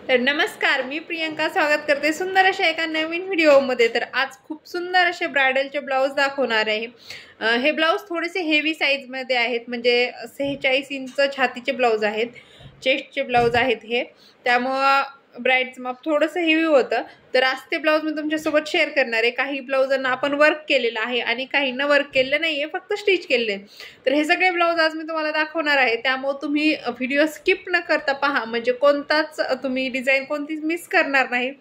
तर नमस्कार, मी प्रियंका स्वागत करते सुंदर अशा एका नवीन व्हिडिओमध्ये। तर आज खूप सुंदर असे ब्रायडलचे ब्लाउज दाखवणार आहे। हे ब्लाउज थोडेसे हेवी साईजमध्ये आहेत, म्हणजे 46 इंच छातीचे ब्लाउज आहेत, चेस्टचे ब्लाउज आहेत हे, त्यामुळे ब्राइडचं माप थोडंसं हेवी होतं। तर आज ते ब्लाउज मी तुमच्यासोबत शेअर करणार आहे। काही ब्लाउजांना आपण वर्क केलेलं आहे आणि काहींना वर्क केलेलं नाहीये, फक्त स्टिच केलेले। तर हे सगळे ब्लाउज आज मी तुम्हाला दाखवणार आहे, त्यामुळे तुम्ही व्हिडिओ स्किप न करता पहा, म्हणजे कोणताच तुम्ही डिझाइन कोणतीच मिस करणार नाही।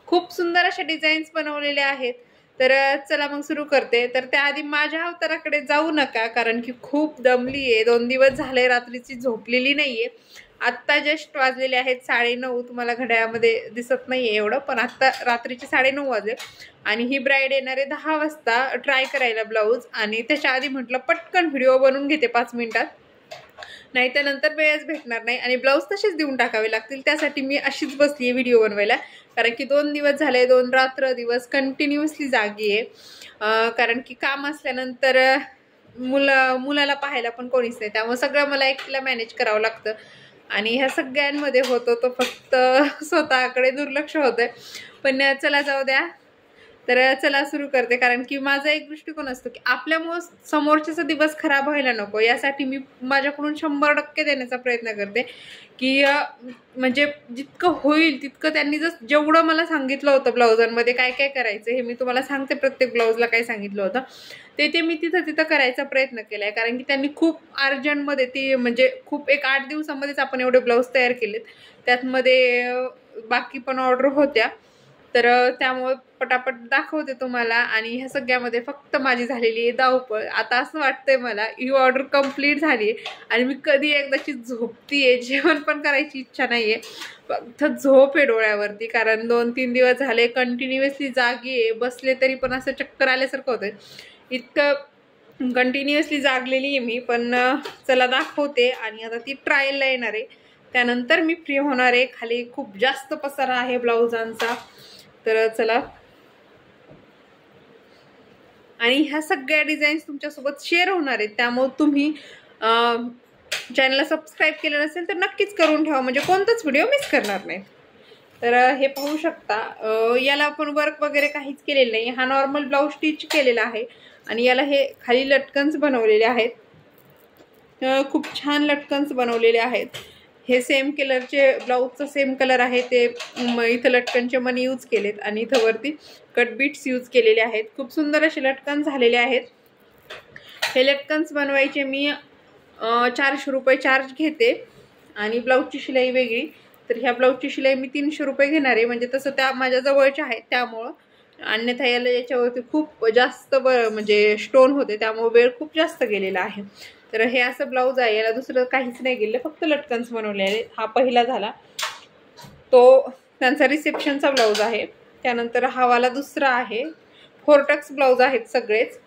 खूप सुंदर अशा डिझाईन्स बनवलेले आहेत। तर चला मग सुरू करते। तर त्याआधी माझ्या अवताराकडे जाऊ नका, कारण की खूप दमली आहे, 2 दिवस झाले रात्रीची झोपलेली नाहीये। आत्ता जस्ट वाजलेले आहेत 9:30, तुम्हाला घड्याळामध्ये दिसत नाहीये एवढं, पण आत्ता रात्रीचे 9:30 वाजले आणि ही ब्राइड येणार आहे 10 वाजता ट्राय करायला ब्लाऊज। आणि त्याच्या आधी म्हटलं पटकन व्हिडिओ बनवून घेते 5 मिनिटात, नाही तर नंतर वेळच भेटणार नाही आणि ब्लाऊज तसेच देऊन टाकावे लागतील। त्यासाठी मी अशीच बसली आहे व्हिडिओ बनवायला, कारण की 2 दिवस झाले, 2 रात्र दिवस कंटिन्युअसली जागी आहे। कारण की काम असल्यानंतर मुलाला पाहायला पण कोणीच नाही, त्यामुळे सगळं मला एकटीला मॅनेज करावं लागतं आणि ह्या सगळ्यांमध्ये होतो तो फक्त स्वतःकडे दुर्लक्ष होतंय। पण चला जाऊ द्या। तर चला सुरू करते, कारण की माझा एक दृष्टिकोन असतो की आपल्यामुळे समोरच्याचा दिवस खराब व्हायला नको, यासाठी मी माझ्याकडून 100% देण्याचा प्रयत्न करते की म्हणजे जितकं होईल तितकं त्यांनी जेवढं मला सांगितलं होतं ब्लाउजांमध्ये काय काय करायचं, हे मी तुम्हाला सांगते प्रत्येक ब्लाउजला काय सांगितलं होतं ते मी तिथं करायचा प्रयत्न केलाय। कारण की त्यांनी खूप अर्जंटमध्ये ती म्हणजे खूप एक 8 दिवसामध्येच आपण एवढे ब्लाउज तयार केलेत, त्यातमध्ये बाकी पण ऑर्डर होत्या। तर त्यामुळे पटापट दाखवते तुम्हाला आणि ह्या सगळ्यामध्ये फक्त माझी झालेली आहे धावपळ। आता असं वाटतंय मला ही ऑर्डर कंप्लीट झाली आणि मी कधी एकदाची झोपतीये, जेवण पण करायची इच्छा नाहीये, फक्त झोप आहे डोळ्यावरती। कारण 2-3 दिवस झाले कंटिन्युअसली जागी आहे, बसले तरी पण असं चक्कर आल्यासारखं होतंय, इतकं कंटिन्युअसली जागलेली आहे मी। पण चला दाखवते आणि आता ती ट्रायलला येणार आहे, त्यानंतर मी फ्री होणार आहे। खाली खूप जास्त पसारा आहे ब्लाउजांचा, तर चला। आणि ह्या सगळ्या डिझाईन्स तुमच्यासोबत शेअर होणार आहेत, त्यामुळे तुम्ही चॅनलला सबस्क्राईब केलं नसेल तर नक्कीच करून ठेवा, म्हणजे कोणताच व्हिडिओ मिस करणार नाही। तर हे पाहू शकता, याला आपण वर्क वगैरे काहीच केलेलं नाही, हा नॉर्मल ब्लाऊज स्टिच केलेला आहे आणि याला हे खाली लटकन्स बनवलेले आहेत, खूप छान लटकन्स बनवलेले आहेत। हे सेम कलरचे ब्लाऊजचा सेम कलर आहे, ते इथं लटकनचे मनी यूज केलेत आणि इथं वरती कट बीट्स यूज केलेले आहेत। खूप सुंदर असे लटकन झालेले आहेत। हे लटकन्स बनवायचे मी 400 रुपये चार्ज घेते आणि ब्लाऊजची शिलाई वेगळी। तर ह्या ब्लाऊजची शिलाई मी 300 रुपये घेणार आहे, म्हणजे तसं त्या माझ्या जवळच्या आहेत त्यामुळं, अन्यथा याच्यावरती खूप जास्त म्हणजे स्टोन होते, त्यामुळे वेळ खूप जास्त गेलेला आहे। तर हे असं ब्लाऊज आहे, याला दुसरं काहीच नाही गेलं, फक्त लटकन्स बनवलेले। हा पहिला झाला, तो त्यांचा रिसेप्शनचा ब्लाऊज आहे। त्यानंतर हा वाला दुसरा आहे, 4 टक्स ब्लाऊज आहेत सगळेच।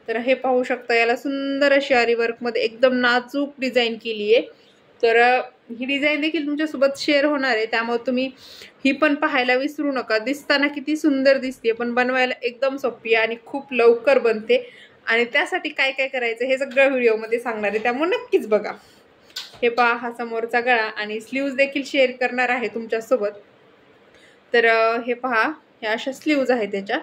तर हे पाहू शकता, याला सुंदर अशी आरी वर्कमध्ये एकदम नाजूक डिझाईन केली आहे। तर ही डिझाईन देखील तुमच्यासोबत शेअर होणार आहे, त्यामुळे तुम्ही ही पण पाहायला विसरू नका। दिसताना किती सुंदर दिसते, पण बनवायला एकदम सोपी आहे आणि खूप लवकर बनते। आणि त्यासाठी काय काय करायचं हे सगळं व्हिडिओमध्ये सांगणार आहे, त्यामुळे नक्कीच बघा। हे पहा, हा समोरचा गळा आणि स्लीव्ज देखील शेअर करणार आहे तुमच्यासोबत। तर हे पहा, ह्या अशा स्लीव्ज आहेत त्याच्या।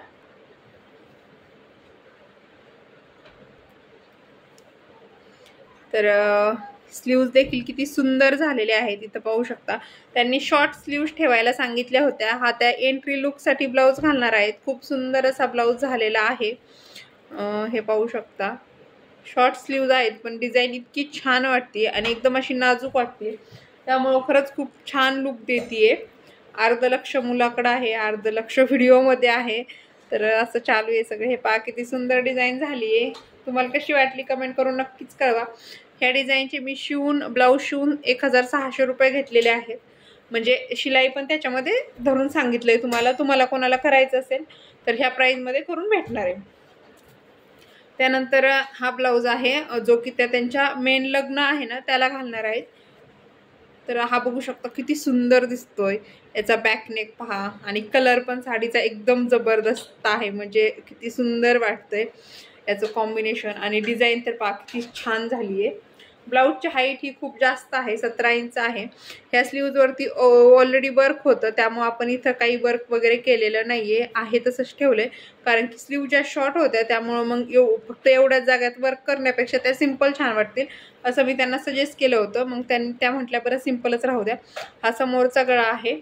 तर स्लीव्ज देखील किती सुंदर झालेले आहेत, इथं पाहू शकता। त्यांनी शॉर्ट स्लीव्ज ठेवायला सांगितल्या होत्या, हा त्या एंट्री लुकसाठी ब्लाऊज घालणार आहेत। खूप सुंदर असा ब्लाऊज झालेला आहे, हे पाहू शकता। शॉर्ट स्लीव्ज आहेत, पण डिझाईन इतकी छान वाटते आणि एकदम अशी नाजूक वाटते, त्यामुळे खरंच खूप छान लुक देतीये। अर्ध लक्ष मुलाकडे आहे, अर्ध लक्ष व्हिडिओमध्ये आहे, तर असं चालू आहे सगळं। हे पहा किती सुंदर डिझाईन झाली आहे, तुम्हाला कशी वाटली कमेंट करून नक्कीच कळवा। ह्या डिझाईनचे मी ब्लाऊज शिवून 1600 रुपये घेतलेले आहेत, म्हणजे शिलाई पण त्याच्यामध्ये धरून सांगितलंय तुम्हाला कोणाला करायचं असेल तर ह्या प्राईजमध्ये करून भेटणार आहे। त्यानंतर हा ब्लाऊज आहे, जो की त्यांच्या मेन लग्न आहे ना त्याला घालणार आहेत। तर हा बघू शकता किती सुंदर दिसतोय, याचा बॅक नेक पहा आणि कलर पण साडीचा एकदम जबरदस्त आहे, म्हणजे किती सुंदर वाटतंय याचं कॉम्बिनेशन। आणि डिझाईन तर पहा किती छान झाली आहे, ब्लाऊजची हाईट ही खूप जास्त आहे, 17 इंच आहे. ह्या स्लीव्जवरती ऑलरेडी वर्क होतं, त्यामुळे आपण इथं काही वर्क वगैरे केलेलं नाहीये, आहे तसंच ठेवलंय. कारण की स्लीव ज्या शॉर्ट होत्या त्यामुळे मग फक्त एवढ्याच जागेत वर्क करण्यापेक्षा त्या सिंपल छान वाटतील असं मी त्यांना सजेस्ट केलं होतं. मग त्या म्हटल्या बरं सिंपलच राहू द्या. हा समोरचा गळा आहे.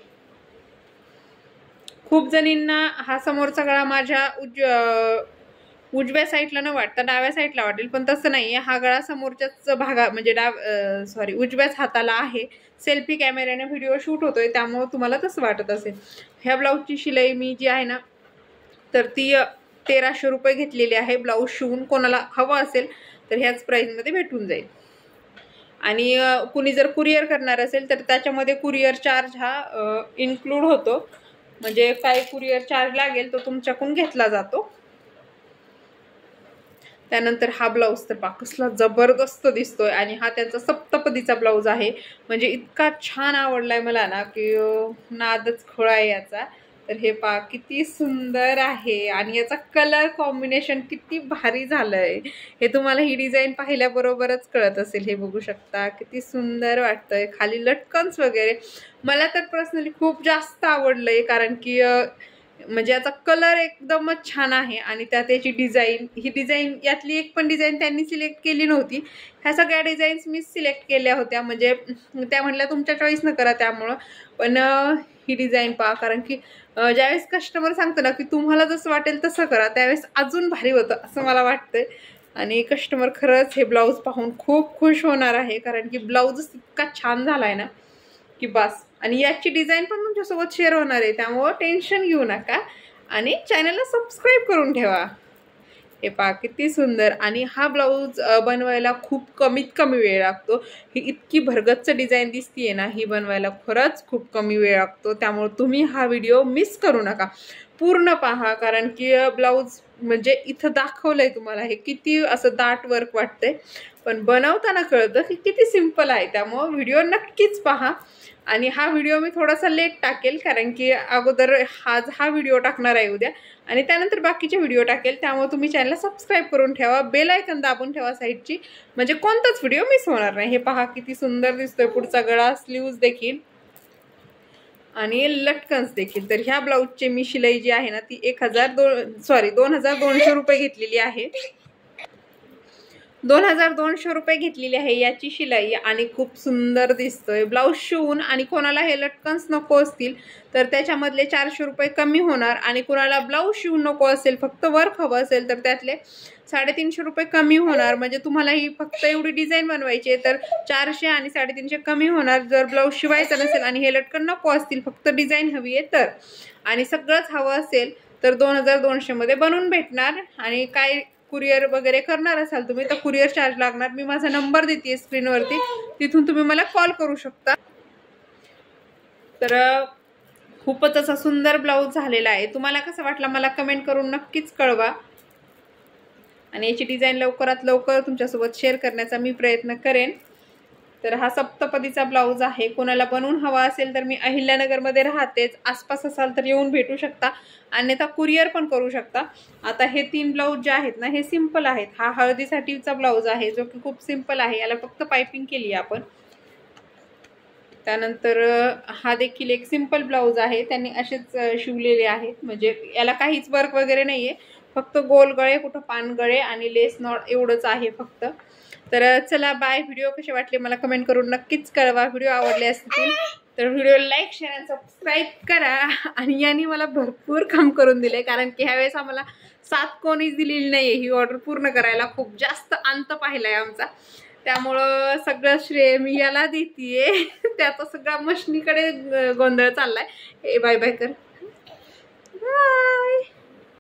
खूप जणींना हा समोरचा गळा माझ्या उजव्या साईडला न वाटता डाव्या साईडला वाटेल, पण तसं नाहीये. हा गळा समोरच्याच भागा म्हणजे उजव्याच हाताला आहे. सेल्फी कॅमेऱ्याने व्हिडिओ शूट होतोय त्यामुळे तुम्हाला तसं वाटत असेल. ह्या ब्लाऊजची शिलाई मी जी आहे ना तर ती 1300 रुपये घेतलेली आहे. ब्लाऊज शिवून कोणाला हवं असेल तर ह्याच प्राईसमध्ये भेटून जाईल. आणि कुणी जर कुरिअर करणार असेल तर त्याच्यामध्ये कुरिअर चार्ज हा इन्क्लूड होतो. म्हणजे काय कुरिअर चार्ज लागेल तो तुमच्याकडून घेतला जातो. त्यानंतर हा ब्लाऊज तर कसला जबरदस्त दिसतोय आणि हा त्यांचा सप्तपदीचा ब्लाऊज आहे. म्हणजे इतका छान आवडलाय मला ना की नादच खोळा आहे याचा. तर हे किती सुंदर आहे आणि याचा कलर कॉम्बिनेशन किती भारी झालंय हे तुम्हाला ही डिझाईन पाहिल्याबरोबरच कळत असेल. हे बघू शकता किती सुंदर वाटतंय. खाली लटकन्स वगैरे मला तर पर्सनली खूप जास्त आवडलंय, कारण की म्हणजे याचा कलर एकदमच छान आहे आणि त्यात याची डिझाईन, ही डिझाईन यातली एक पण डिझाईन त्यांनी सिलेक्ट केली नव्हती. ह्या सगळ्या डिझाईन्स मी सिलेक्ट केल्या होत्या. म्हणजे त्या म्हटल्या तुमच्या चॉईसनं करा, त्यामुळं पण ही डिझाईन पहा. कारण की ज्यावेळेस कस्टमर सांगतो ना की तुम्हाला जसं वाटेल तसं करा, त्यावेळेस अजून भारी होतं असं मला वाटतंय. आणि कस्टमर खरंच हे ब्लाऊज पाहून खूप खुश होणार आहे, कारण की ब्लाऊजच इतका छान झालाय ना की बस. आणि याची डिझाईन पण तुमच्यासोबत शेअर होणार आहे, त्यामुळं टेन्शन घेऊ नका आणि चॅनलला सबस्क्राईब करून ठेवा. हे पहा किती सुंदर. आणि हा ब्लाऊज बनवायला खूप कमीत कमी वेळ लागतो. ही इतकी भरगच्च डिझाईन दिसतीये ना, ही बनवायला खरंच खूप कमी वेळ लागतो. त्यामुळे तुम्ही हा व्हिडिओ मिस करू नका, पूर्ण पहा. कारण की ब्लाऊज म्हणजे इथं दाखवलंय तुम्हाला हे किती असं दाट वर्क वाटतंय, पण बनवताना कळतं की किती सिंपल आहे. त्यामुळे व्हिडिओ नक्कीच पहा. आणि हा व्हिडिओ मी थोडासा लेट टाकेल, कारण की अगोदर हा व्हिडिओ टाकणार आहे उद्या आणि त्यानंतर बाकीचे व्हिडिओ टाकेल. त्यामुळे तुम्ही चॅनलला सबस्क्राईब करून ठेवा, बेल आयकॉन दाबून ठेवा साईडची, म्हणजे कोणताच व्हिडिओ मिस होणार नाही. हे पहा किती सुंदर दिसतोय पुढचा गळा, स्लीव्ज देखील आणि लटकन्स देखील. तर ह्या ब्लाऊजची मी शिलाई जी आहे ना ती 2200 रुपये घेतलेली आहे. 2200 रुपये घेतलेली आहे याची शिलाई. आणि खूप सुंदर दिसतोय ब्लाऊज शिवून. आणि कोणाला हे लटकन्स नको असतील तर त्याच्यामधले 400 रुपये कमी होणार. आणि कोणाला ब्लाऊज शिवून नको असेल, फक्त वर्क हवं असेल तर त्यातले 350 रुपये कमी होणार. म्हणजे तुम्हाला ही फक्त एवढी डिझाईन बनवायची आहे तर 400 आणि 350 कमी होणार. जर ब्लाऊज शिवायचा नसेल आणि हे लटकन नको असतील, फक्त डिझाईन हवी आहे तर, आणि सगळंच हवं असेल तर 2200 मध्ये बनवून भेटणार. आणि काय कुरिअर वगैरे करणार असाल तुम्ही तर कुरिअर चार्ज लागणार. मी माझा नंबर देते स्क्रीनवरती, तिथून तुम्ही मला कॉल करू शकता. तर खूपच असा सुंदर ब्लाऊज झालेला आहे. तुम्हाला कसं वाटलं मला कमेंट करून नक्कीच कळवा. आणि याची डिझाईन लवकरात लवकर तुमच्यासोबत शेअर करण्याचा मी प्रयत्न करेन. तर हा सप्तपदीचा ब्लाऊज आहे. कोणाला बनवून हवा असेल तर मी अहिल्यानगरमध्ये राहतेच, आसपास असाल तर येऊन भेटू शकता, अन्यथा कुरिअर पण करू शकता. आता हे 3 ब्लाऊज जे आहेत ना हे सिंपल आहेत. हा हळदीसाठीचा ब्लाऊज आहे जो की खूप सिंपल आहे, याला फक्त पायपिंग केली आहे आपण. त्यानंतर हा देखील एक सिंपल ब्लाऊज आहे, त्यांनी असेच शिवलेले आहेत. म्हणजे याला काहीच वर्क वगैरे नाहीये, फक्त गोल गळे, कुठं पान गळे आणि लेस नॉट एवढंच आहे फक्त. तर चला बाय. व्हिडिओ कसे वाटले मला कमेंट करून नक्कीच कळवा. व्हिडिओ आवडले असतील तर व्हिडिओ लाईक, शेअर आणि सबस्क्राईब करा. आणि यांनी मला भरपूर काम करून दिले, कारण की ह्यावेळेस आम्हाला 7 कोणीच दिलेली नाही ही ऑर्डर पूर्ण करायला. खूप जास्त अंत पाहिलाय आमचा, त्यामुळं सगळं श्रेय मी याला देतीये. त्याचा सगळा मशनीकडे गोंधळ चाललाय. बाय बाय कर, बाय.